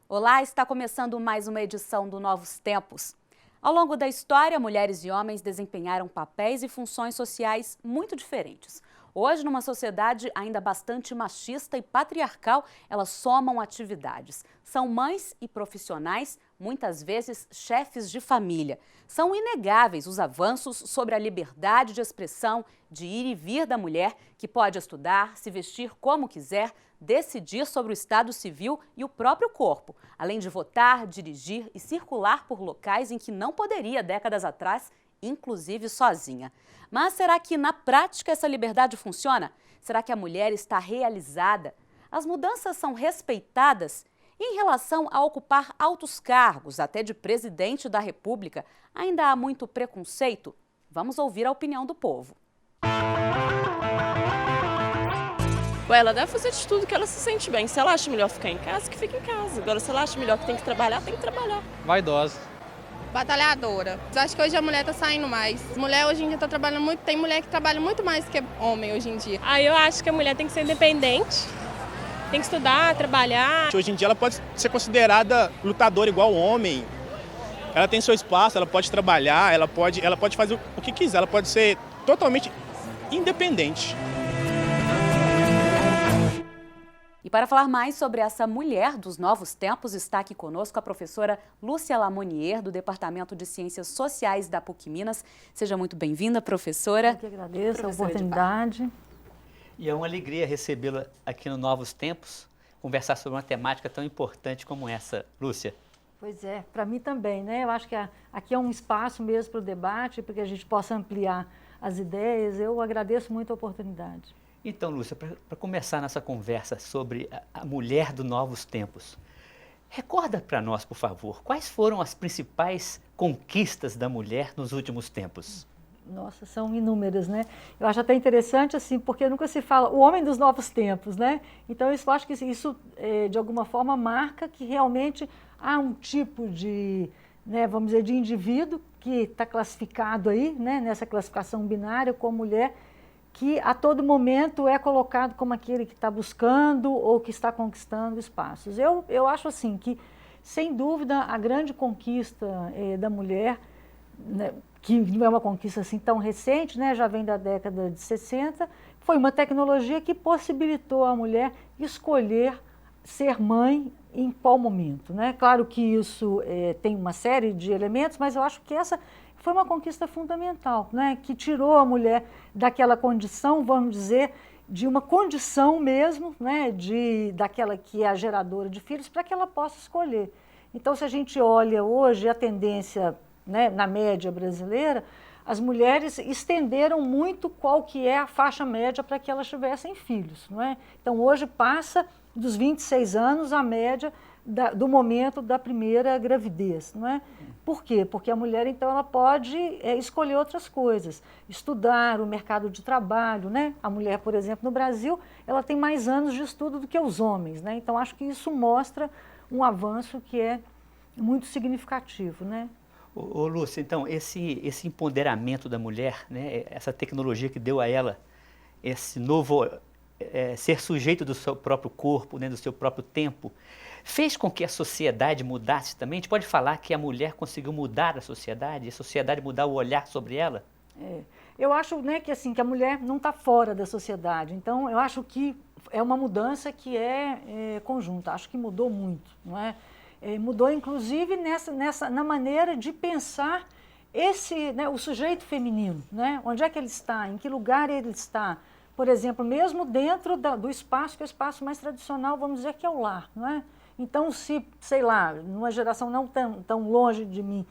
Olá, está começando mais uma edição do Novos Tempos. Ao longo da história, mulheres e homens desempenharam papéis e funções sociais muito diferentes. Hoje, numa sociedade ainda bastante machista e patriarcal, elas somam atividades. São mães e profissionais, muitas vezes chefes de família. São inegáveis os avanços sobre a liberdade de expressão, de ir e vir da mulher, que pode estudar, se vestir como quiser, decidir sobre o estado civil e o próprio corpo, além de votar, dirigir e circular por locais em que não poderia décadas atrás, inclusive sozinha. Mas será que na prática essa liberdade funciona? Será que a mulher está realizada? As mudanças são respeitadas? E em relação a ocupar altos cargos, até de presidente da República, ainda há muito preconceito? Vamos ouvir a opinião do povo. Ela deve fazer de tudo que ela se sente bem. Se ela acha melhor ficar em casa, que fique em casa. Agora, se ela acha melhor que tem que trabalhar, tem que trabalhar. Vaidosa. Batalhadora. Acho que hoje a mulher tá saindo mais. Mulher hoje em dia tá trabalhando muito, tem mulher que trabalha muito mais que homem hoje em dia. Eu acho que a mulher tem que ser independente, tem que estudar, trabalhar. Hoje em dia ela pode ser considerada lutadora igual homem. Ela tem seu espaço, ela pode trabalhar, ela pode fazer o que quiser, ela pode ser totalmente independente. E para falar mais sobre essa mulher dos novos tempos, está aqui conosco a professora Lúcia Lamonier, do Departamento de Ciências Sociais da PUC Minas. Seja muito bem-vinda, professora. Eu que agradeço a oportunidade. E é uma alegria recebê-la aqui no Novos Tempos, conversar sobre uma temática tão importante como essa. Lúcia. Pois é, para mim também, né? Eu acho que aqui é um espaço mesmo para o debate, para que a gente possa ampliar as ideias. Eu agradeço muito a oportunidade. Então, Lúcia, para começar nossa conversa sobre a mulher dos novos tempos, recorda para nós, por favor, quais foram as principais conquistas da mulher nos últimos tempos? Nossa, são inúmeras, né? Eu acho até interessante, assim, porque nunca se fala o homem dos novos tempos, né? Então, eu acho que isso, de alguma forma, marca que realmente há um tipo de, né, vamos dizer, de indivíduo que está classificado aí, né, nessa classificação binária como mulher, que a todo momento é colocado como aquele que está buscando ou que está conquistando espaços. Eu acho assim que, sem dúvida, a grande conquista da mulher, né, que não é uma conquista assim tão recente, né, já vem da década de 60, foi uma tecnologia que possibilitou a mulher escolher ser mãe em qual momento, né? Claro que isso tem uma série de elementos, mas eu acho que essa foi uma conquista fundamental, né? Que tirou a mulher daquela condição, vamos dizer, de uma condição mesmo, né? Daquela que é a geradora de filhos, para que ela possa escolher. Então, se a gente olha hoje a tendência, né, na média brasileira, as mulheres estenderam muito qual que é a faixa média para que elas tivessem filhos, não é? Então, hoje passa dos 26 anos a média do momento da primeira gravidez, não é? Por quê? Porque a mulher, então, ela pode escolher outras coisas, estudar o mercado de trabalho, né? A mulher, por exemplo, no Brasil, ela tem mais anos de estudo do que os homens, né? Então, acho que isso mostra um avanço que é muito significativo, né? Ô Lúcia, então, esse empoderamento da mulher, né, essa tecnologia que deu a ela esse novo ser sujeito do seu próprio corpo, né, do seu próprio tempo, fez com que a sociedade mudasse também? A gente pode falar que a mulher conseguiu mudar a sociedade mudar o olhar sobre ela? Eu acho, né, que, assim, que a mulher não está fora da sociedade, então eu acho que é uma mudança que é conjunta, acho que mudou muito, não é? Mudou inclusive na maneira de pensar né, o sujeito feminino, né? Onde é que ele está, em que lugar ele está, por exemplo, mesmo dentro do espaço, que é o espaço mais tradicional, vamos dizer que é o lar, não é? Então, se, sei lá, numa geração não tão longe de mim,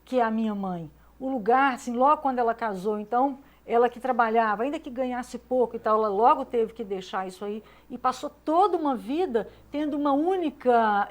que é a minha mãe, o lugar, assim, logo quando ela casou, então, ela que trabalhava, ainda que ganhasse pouco e tal, ela logo teve que deixar isso aí e passou toda uma vida tendo uma única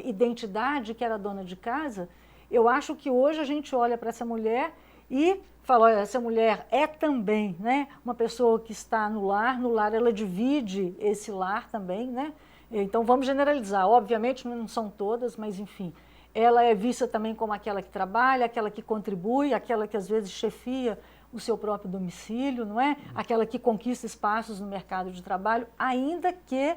identidade, que era dona de casa. Eu acho que hoje a gente olha para essa mulher e fala, olha, essa mulher é também, né, uma pessoa que está no lar ela divide esse lar também, né? Então vamos generalizar, obviamente não são todas, mas enfim, ela é vista também como aquela que trabalha, aquela que contribui, aquela que às vezes chefia o seu próprio domicílio, não é? Aquela que conquista espaços no mercado de trabalho, ainda que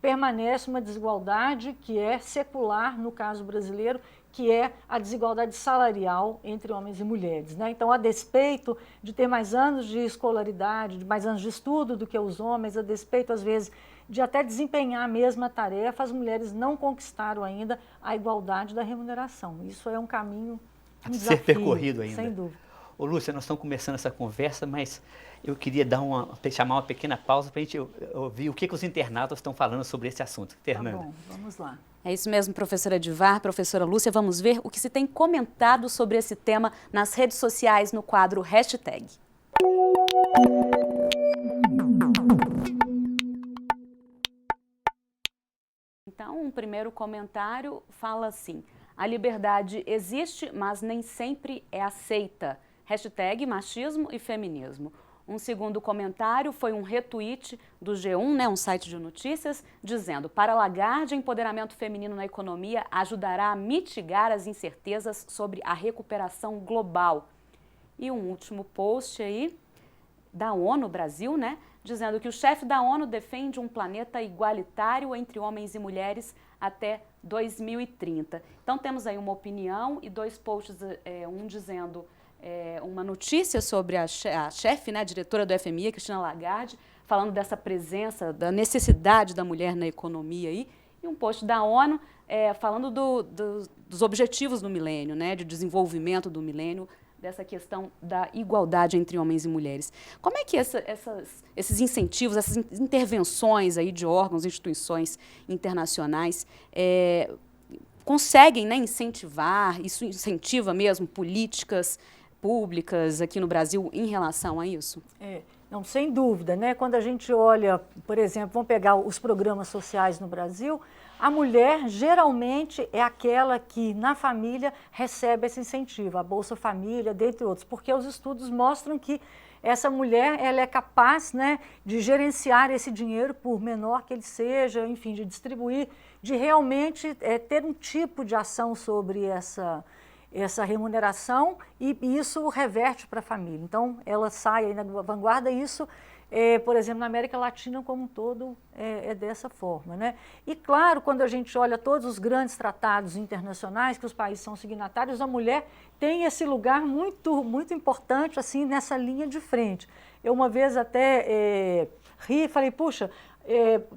permanece uma desigualdade que é secular no caso brasileiro, que é a desigualdade salarial entre homens e mulheres, né? Então, a despeito de ter mais anos de escolaridade, de mais anos de estudo do que os homens, a despeito, às vezes, de até desempenhar a mesma tarefa, as mulheres não conquistaram ainda a igualdade da remuneração. Isso é um caminho, um desafio, ser percorrido ainda. Sem dúvida. Ô, Lúcia, nós estamos começando essa conversa, mas eu queria chamar uma pequena pausa para a gente ouvir o que os internautas estão falando sobre esse assunto. Fernanda. Tá bom, vamos lá. É isso mesmo, professora Edivar, professora Lúcia. Vamos ver o que se tem comentado sobre esse tema nas redes sociais no quadro Hashtag. Então, um primeiro comentário fala assim: a liberdade existe, mas nem sempre é aceita. Hashtag machismo e feminismo. Um segundo comentário foi um retweet do G1, né, um site de notícias, dizendo: para Lagarde, empoderamento feminino na economia ajudará a mitigar as incertezas sobre a recuperação global. E um último post aí da ONU Brasil, né, dizendo que o chefe da ONU defende um planeta igualitário entre homens e mulheres até 2030. Então temos aí uma opinião e dois posts, um dizendo uma notícia sobre a chefe, né, a diretora do FMI, Christine Lagarde, falando dessa presença, da necessidade da mulher na economia aí, e um post da ONU falando dos objetivos do milênio, né, de desenvolvimento do milênio, dessa questão da igualdade entre homens e mulheres. Como é que esses incentivos, essas intervenções aí de órgãos, instituições internacionais conseguem, né, incentivar, isso incentiva mesmo políticas públicas aqui no Brasil em relação a isso? Não, sem dúvida, né? Quando a gente olha, por exemplo, vamos pegar os programas sociais no Brasil, a mulher geralmente é aquela que na família recebe esse incentivo, a Bolsa Família, dentre outros, porque os estudos mostram que essa mulher ela é capaz, né, de gerenciar esse dinheiro, por menor que ele seja, enfim, de distribuir, de realmente ter um tipo de ação sobre essa remuneração e isso reverte para a família. Então, ela sai aí na vanguarda e isso, por exemplo, na América Latina como um todo, é dessa forma, né? E, claro, quando a gente olha todos os grandes tratados internacionais que os países são signatários, a mulher tem esse lugar muito, muito importante, assim, nessa linha de frente. Eu uma vez até ri e falei, puxa,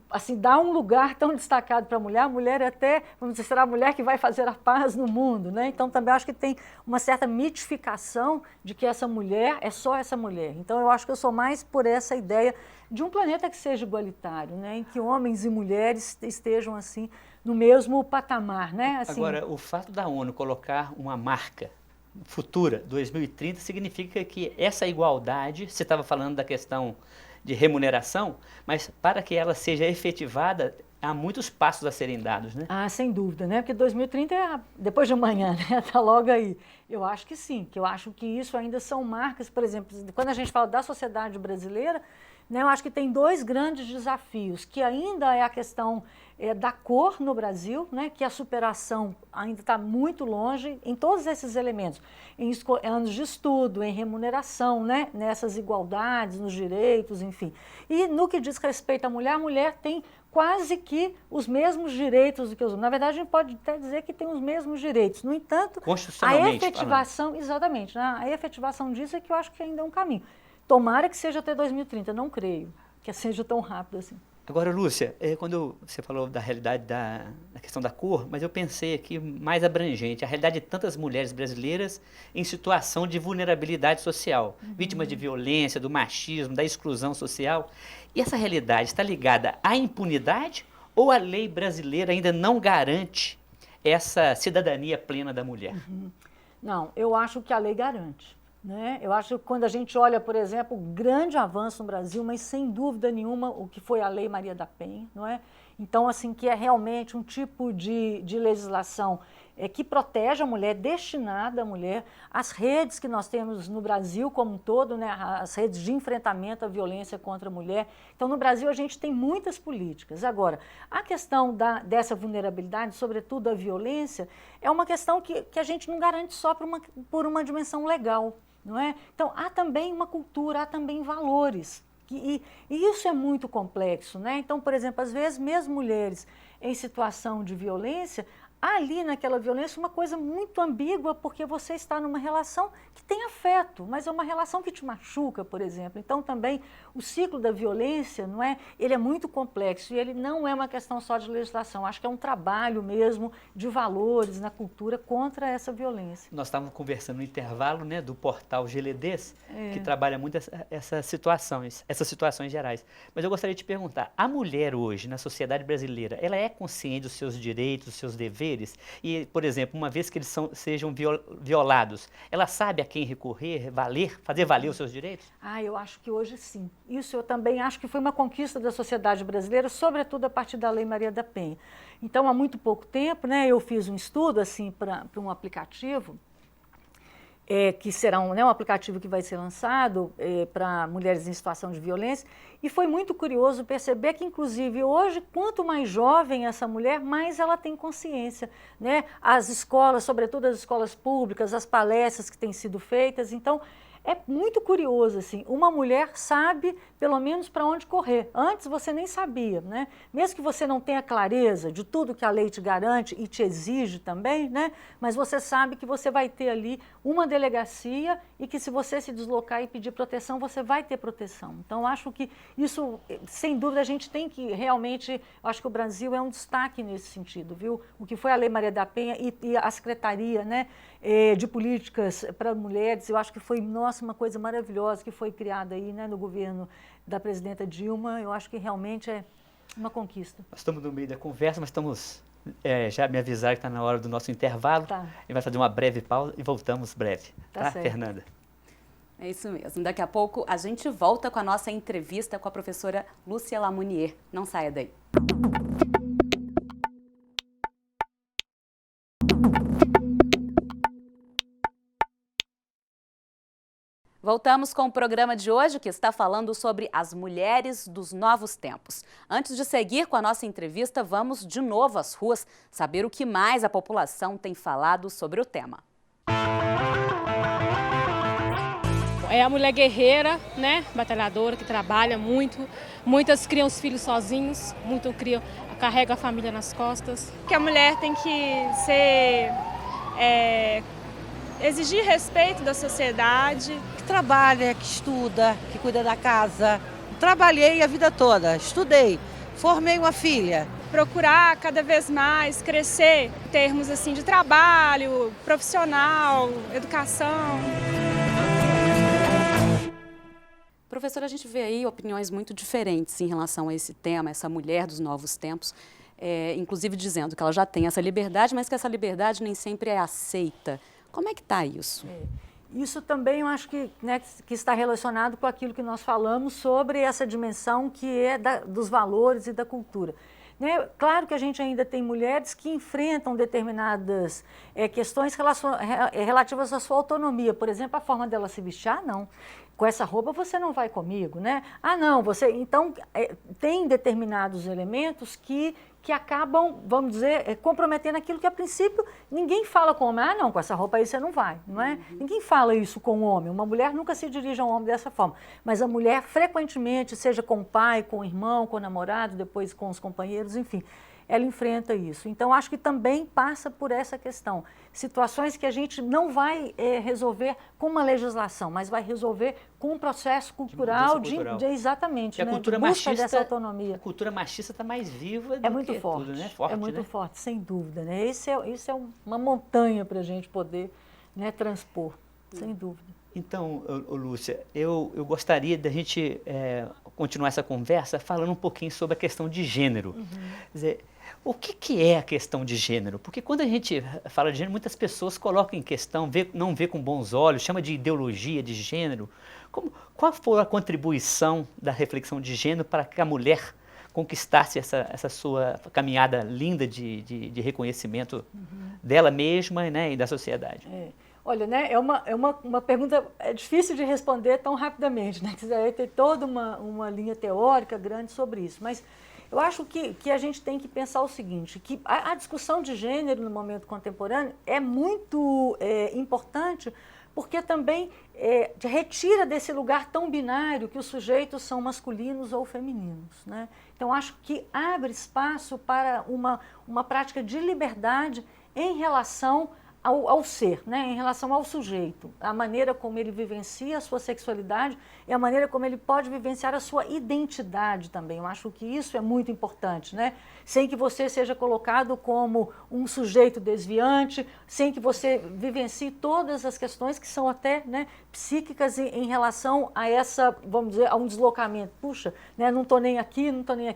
assim, dar um lugar tão destacado para a mulher é até, vamos dizer, será a mulher que vai fazer a paz no mundo, né? Então também acho que tem uma certa mitificação de que essa mulher é só essa mulher. Então eu acho que eu sou mais por essa ideia de um planeta que seja igualitário, né? Em que homens e mulheres estejam assim no mesmo patamar, né? Assim, agora, o fato da ONU colocar uma marca futura, 2030, significa que essa igualdade, você estava falando da questão de remuneração, mas para que ela seja efetivada, há muitos passos a serem dados, né? Ah, sem dúvida, né? Porque 2030 é depois de amanhã, né? Está logo aí. Eu acho que sim, que eu acho que isso ainda são marcas, por exemplo, quando a gente fala da sociedade brasileira, né, eu acho que tem dois grandes desafios, que ainda é a questão da cor no Brasil, né, que a superação ainda está muito longe em todos esses elementos, em anos de estudo, em remuneração, né, nessas igualdades, nos direitos, enfim. E no que diz respeito à mulher, a mulher tem quase que os mesmos direitos do que os homens. Na verdade, a gente pode até dizer que tem os mesmos direitos. No entanto, a efetivação, exatamente, né, a efetivação disso é que eu acho que ainda é um caminho. Tomara que seja até 2030, não creio que seja tão rápido assim. Agora, Lúcia, quando você falou da realidade da questão da cor, mas eu pensei aqui mais abrangente, a realidade de tantas mulheres brasileiras em situação de vulnerabilidade social, vítimas de violência, do machismo, da exclusão social. E essa realidade está ligada à impunidade ou a lei brasileira ainda não garante essa cidadania plena da mulher? Não, eu acho que a lei garante. Né? Eu acho que quando a gente olha, por exemplo, o grande avanço no Brasil, mas sem dúvida nenhuma o que foi a Lei Maria da Penha, não é? Então, assim, que é realmente um tipo de legislação que protege a mulher, destinada à mulher, as redes que nós temos no Brasil como um todo, né, as redes de enfrentamento à violência contra a mulher. Então, no Brasil, a gente tem muitas políticas. Agora, a questão dessa vulnerabilidade, sobretudo a violência, é uma questão que a gente não garante só por uma dimensão legal, não é? Então, há também uma cultura, há também valores. E isso é muito complexo, né? Então, por exemplo, às vezes, mesmo mulheres em situação de violência, há ali naquela violência uma coisa muito ambígua, porque você está numa relação que tem afeto, mas é uma relação que te machuca, por exemplo. Então, também, o ciclo da violência, não é? Ele é muito complexo e ele não é uma questão só de legislação. Acho que é um trabalho mesmo de valores na cultura contra essa violência. Nós estávamos conversando no intervalo, né, do portal GLDs, que trabalha muito essas situações gerais. Mas eu gostaria de te perguntar, a mulher hoje, na sociedade brasileira, ela é consciente dos seus direitos, dos seus deveres? E, por exemplo, uma vez que eles sejam violados, ela sabe a quem recorrer, fazer valer os seus direitos? Eu acho que hoje sim. Isso eu também acho que foi uma conquista da sociedade brasileira, sobretudo a partir da Lei Maria da Penha. Então, há muito pouco tempo, né, eu fiz um estudo assim, para um aplicativo, que será um aplicativo que vai ser lançado para mulheres em situação de violência, e foi muito curioso perceber que, inclusive, hoje, quanto mais jovem essa mulher, mais ela tem consciência, né? As escolas, sobretudo as escolas públicas, as palestras que têm sido feitas, então, é muito curioso, assim, uma mulher sabe pelo menos para onde correr. Antes você nem sabia, né? Mesmo que você não tenha clareza de tudo que a lei te garante e te exige também, né? Mas você sabe que você vai ter ali uma delegacia e que se você se deslocar e pedir proteção, você vai ter proteção. Então, acho que isso, sem dúvida, a gente tem que realmente, acho que o Brasil é um destaque nesse sentido, viu? O que foi a Lei Maria da Penha e a Secretaria, né, de Políticas para Mulheres, eu acho que foi, nossa, uma coisa maravilhosa que foi criada aí, né, no governo da presidenta Dilma. Eu acho que realmente é uma conquista. Nós estamos no meio da conversa, mas estamos, já me avisaram que está na hora do nosso intervalo. Tá. A gente vai fazer uma breve pausa e voltamos breve. Tá, certo. Fernanda? É isso mesmo. Daqui a pouco a gente volta com a nossa entrevista com a professora Lúcia Lamounier. Não saia daí. Voltamos com o programa de hoje, que está falando sobre as mulheres dos novos tempos. Antes de seguir com a nossa entrevista, vamos de novo às ruas saber o que mais a população tem falado sobre o tema. É a mulher guerreira, né, batalhadora, que trabalha muito. Muitas criam os filhos sozinhos, muitas carregam a família nas costas. Que a mulher tem que ser... exigir respeito da sociedade. Que trabalha, que estuda, que cuida da casa. Trabalhei a vida toda, estudei, formei uma filha. Procurar cada vez mais crescer em termos assim, de trabalho, profissional, educação. Professora, a gente vê aí opiniões muito diferentes em relação a esse tema, essa mulher dos novos tempos, inclusive dizendo que ela já tem essa liberdade, mas que essa liberdade nem sempre é aceita. Como é que está isso? Isso também eu acho que, né, que está relacionado com aquilo que nós falamos sobre essa dimensão que é dos valores e da cultura. Né? Claro que a gente ainda tem mulheres que enfrentam determinadas questões relativas à sua autonomia. Por exemplo, a forma dela se vestir, não. Com essa roupa você não vai comigo, né? Não, você... Então, tem determinados elementos que acabam, vamos dizer, comprometendo aquilo que a princípio ninguém fala com o homem. Não, com essa roupa aí você não vai, não é? Ninguém fala isso com o homem. Uma mulher nunca se dirige a um homem dessa forma. Mas a mulher, frequentemente, seja com o pai, com o irmão, com o namorado, depois com os companheiros, enfim, ela enfrenta isso. Então, acho que também passa por essa questão. Situações que a gente não vai resolver com uma legislação, mas vai resolver com um processo cultural, exatamente, a cultura de busca machista, dessa autonomia. A cultura machista está mais viva do É muito que forte, tudo, né? Forte, é muito né? forte, sem dúvida. Né? Isso é uma montanha para a gente poder, né, transpor, sem dúvida. Então, Lúcia, eu gostaria da gente continuar essa conversa falando um pouquinho sobre a questão de gênero. Quer dizer, o que é a questão de gênero? Porque quando a gente fala de gênero, muitas pessoas colocam em questão, não vê com bons olhos, chama de ideologia de gênero. Qual foi a contribuição da reflexão de gênero para que a mulher conquistasse essa sua caminhada linda de reconhecimento dela mesma, né, e da sociedade? Olha, né, é uma pergunta difícil de responder tão rapidamente, né? Tem toda uma linha teórica grande sobre isso, mas eu acho que a gente tem que pensar o seguinte, que a discussão de gênero no momento contemporâneo é muito importante, porque também retira desse lugar tão binário que os sujeitos são masculinos ou femininos, né? Então, acho que abre espaço para uma prática de liberdade em relação ao ser, né? Em relação ao sujeito, a maneira como ele vivencia a sua sexualidade e a maneira como ele pode vivenciar a sua identidade também. Eu acho que isso é muito importante, né? Sem que você seja colocado como um sujeito desviante, sem que você vivencie todas as questões que são até, né, psíquicas em relação a essa, vamos dizer, a um deslocamento. Puxa, né, não estou nem aqui,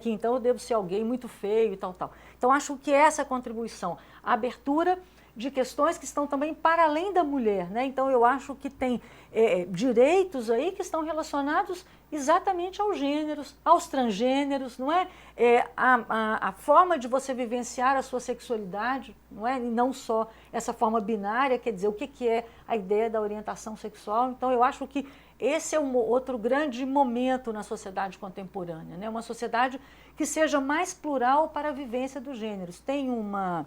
então eu devo ser alguém muito feio e tal, tal. Então, acho que essa contribuição, a abertura de questões que estão também para além da mulher, né? Então, eu acho que tem direitos aí que estão relacionados exatamente aos gêneros, aos transgêneros, não é? A forma de você vivenciar a sua sexualidade, não é? E não só essa forma binária, quer dizer, o que é a ideia da orientação sexual. Então, eu acho que esse é um outro grande momento na sociedade contemporânea, né? Uma sociedade que seja mais plural para a vivência dos gêneros. Tem uma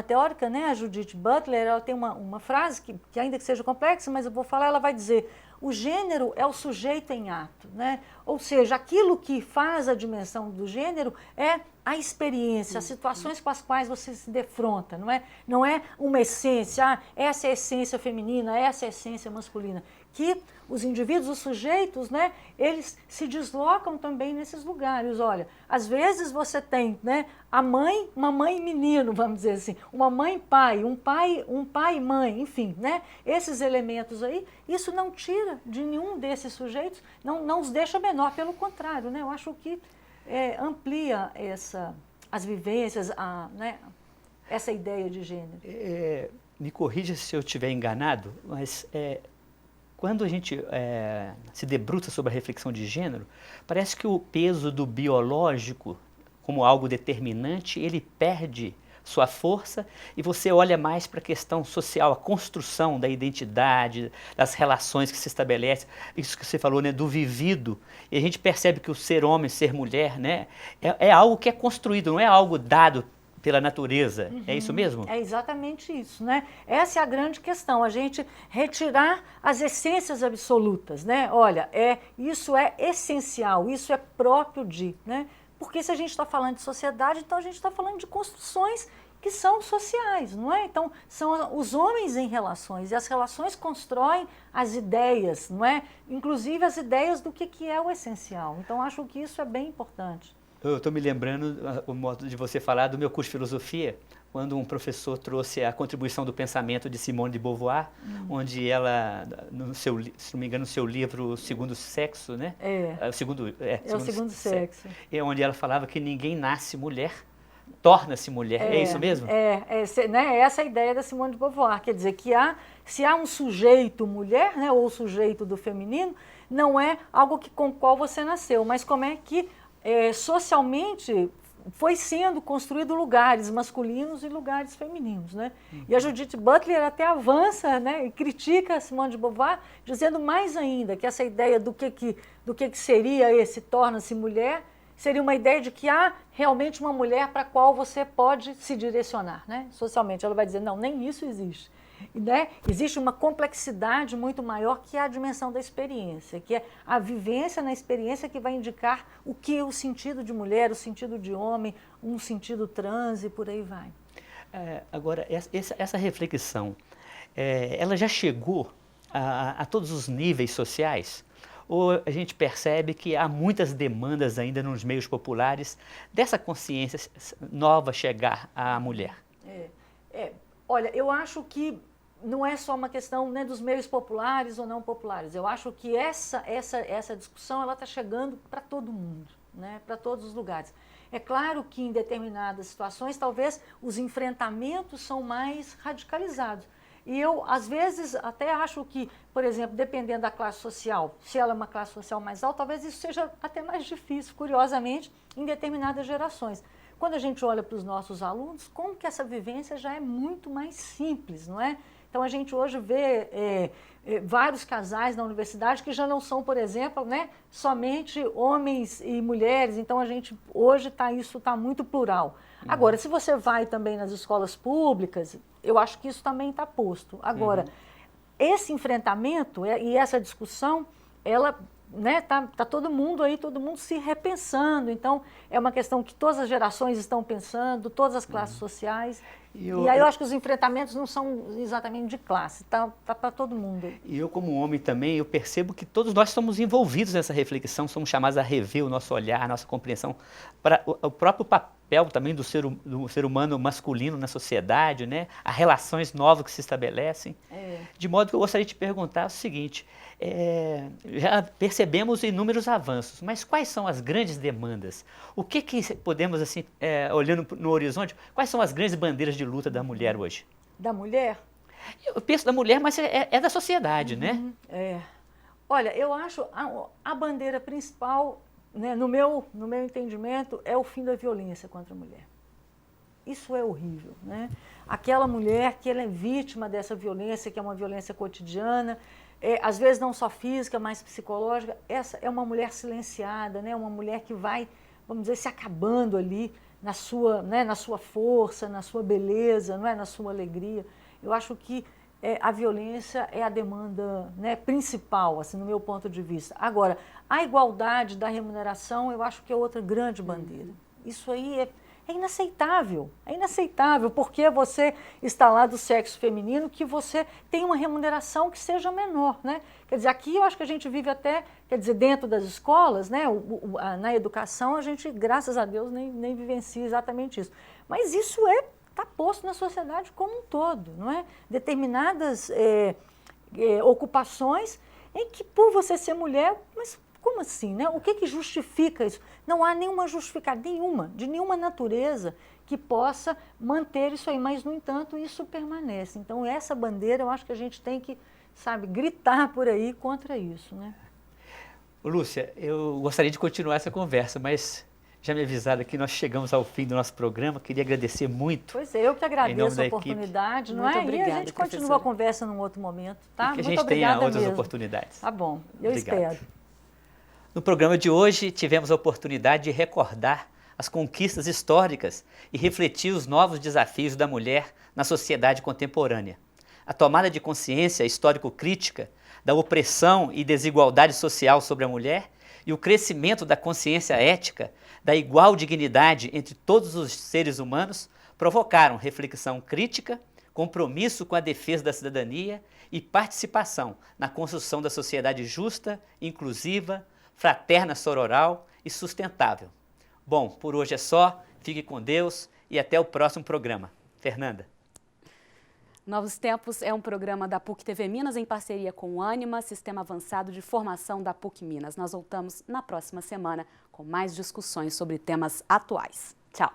teórica, né, a Judith Butler, ela tem uma frase que ainda que seja complexa, mas eu vou falar, ela vai dizer: o gênero é o sujeito em ato, né? Ou seja, aquilo que faz a dimensão do gênero é a experiência, as situações com as quais você se defronta, não é? Não é uma essência, essa é a essência feminina, essa é a essência masculina. Que os indivíduos, os sujeitos, né, eles se deslocam também nesses lugares. Olha, às vezes você tem, né, uma mãe e menino, vamos dizer assim, uma mãe e pai, um pai e mãe, enfim, né, esses elementos aí, isso não tira de nenhum desses sujeitos, não os deixa menor, pelo contrário, né, eu acho que amplia as vivências, né, essa ideia de gênero. Me corrija se eu estiver enganado, mas quando a gente se debruça sobre a reflexão de gênero, parece que o peso do biológico como algo determinante, ele perde sua força e você olha mais para a questão social, a construção da identidade, das relações que se estabelecem, isso que você falou, né, do vivido, e a gente percebe que o ser homem, ser mulher, né, é algo que é construído, não é algo dado pela natureza, é isso mesmo? É exatamente isso, né? Essa é a grande questão, a gente retirar as essências absolutas, né? Olha, isso é essencial, isso é próprio de, né? Porque se a gente está falando de sociedade, então a gente está falando de construções que são sociais, não é? Então, são os homens em relações, e as relações constroem as ideias, não é? Inclusive as ideias do que é o essencial. Então, acho que isso é bem importante. Eu estou me lembrando, o modo de você falar, do meu curso de filosofia, quando um professor trouxe a contribuição do pensamento de Simone de Beauvoir, onde ela, se não me engano, no seu livro O Segundo Sexo, né? O Segundo Sexo. É onde ela falava que ninguém nasce mulher, torna-se mulher. É isso mesmo? Né? Essa é a ideia da Simone de Beauvoir. Quer dizer, que se há um sujeito mulher, né, ou o sujeito do feminino, não é algo com o qual você nasceu, mas como é que socialmente foi sendo construído lugares masculinos e lugares femininos, né? E a Judith Butler até avança, né, e critica a Simone de Beauvoir, dizendo mais ainda que essa ideia do que seria esse torna-se mulher, seria uma ideia de que há realmente uma mulher para a qual você pode se direcionar, né? Socialmente. Ela vai dizer, não, nem isso existe. Né? Existe uma complexidade muito maior que é a dimensão da experiência, que é a vivência na experiência que vai indicar o que é o sentido de mulher, o sentido de homem, um sentido trans e por aí vai. Agora, essa reflexão, ela já chegou a todos os níveis sociais? Ou a gente percebe que há muitas demandas ainda nos meios populares dessa consciência nova chegar à mulher? Olha, eu acho que não é só uma questão, né, dos meios populares ou não populares. Eu acho que essa discussão ela está chegando para todo mundo, né, para todos os lugares. É claro que em determinadas situações, talvez os enfrentamentos são mais radicalizados. E eu, às vezes, até acho que, por exemplo, dependendo da classe social, se ela é uma classe social mais alta, talvez isso seja até mais difícil, curiosamente, em determinadas gerações. Quando a gente olha para os nossos alunos, como que essa vivência já é muito mais simples, não é? Então, a gente hoje vê vários casais na universidade que já não são, por exemplo, né, somente homens e mulheres. Então, a gente hoje isso está muito plural. Agora, se você vai também nas escolas públicas, eu acho que isso também está posto. Agora, esse enfrentamento e essa discussão, ela... né, tá todo mundo se repensando, então é uma questão que todas as gerações estão pensando, todas as classes sociais, e aí eu acho que os enfrentamentos não são exatamente de classe, tá para todo mundo. E eu como homem também, eu percebo que todos nós estamos envolvidos nessa reflexão, somos chamados a rever o nosso olhar, a nossa compreensão, para o próprio papel também do ser humano masculino na sociedade, né, as relações novas que se estabelecem, de modo que eu gostaria de te perguntar o seguinte, já percebemos inúmeros avanços, mas quais são as grandes demandas? O que podemos, assim, olhando no horizonte, quais são as grandes bandeiras de luta da mulher hoje? Da mulher? Eu penso da mulher, mas é da sociedade, né? Olha, eu acho a bandeira principal, né, no meu entendimento, é o fim da violência contra a mulher. Isso é horrível, né? Aquela mulher que ela é vítima dessa violência, que é uma violência cotidiana, às vezes não só física, mas psicológica, essa é uma mulher silenciada, né? Uma mulher que vai, vamos dizer, se acabando ali na sua força, na sua beleza, não é? Na sua alegria. Eu acho que a violência é a demanda, né, principal, assim, no meu ponto de vista. Agora, a igualdade da remuneração, eu acho que é outra grande bandeira. Isso aí é inaceitável, porque você está lá do sexo feminino que você tem uma remuneração que seja menor, né? Quer dizer, aqui eu acho que a gente vive até, quer dizer, dentro das escolas, né, na educação, a gente, graças a Deus, nem vivencia exatamente isso. Mas isso está posto na sociedade como um todo, não é? Determinadas ocupações em que, por você ser mulher, mas como assim, né? O que justifica isso? Não há nenhuma justificativa, de nenhuma natureza que possa manter isso aí, mas, no entanto, isso permanece. Então, essa bandeira, eu acho que a gente tem que, sabe, gritar por aí contra isso, né? Lúcia, eu gostaria de continuar essa conversa, mas já me avisaram que nós chegamos ao fim do nosso programa, queria agradecer muito. Pois é, eu que agradeço a oportunidade, não é? Muito obrigada, e a gente continua a conversa num outro momento, tá? E que a Muito gente tenha outras mesmo. oportunidades. Tá bom, eu espero. No programa de hoje, tivemos a oportunidade de recordar as conquistas históricas e refletir os novos desafios da mulher na sociedade contemporânea. A tomada de consciência histórico-crítica da opressão e desigualdade social sobre a mulher e o crescimento da consciência ética da igual dignidade entre todos os seres humanos provocaram reflexão crítica, compromisso com a defesa da cidadania e participação na construção da sociedade justa, inclusiva, fraterna, sororal e sustentável. Bom, por hoje é só, fique com Deus e até o próximo programa. Fernanda. Novos Tempos é um programa da PUC-TV Minas em parceria com o Ânima, Sistema Avançado de Formação da PUC Minas. Nós voltamos na próxima semana com mais discussões sobre temas atuais. Tchau!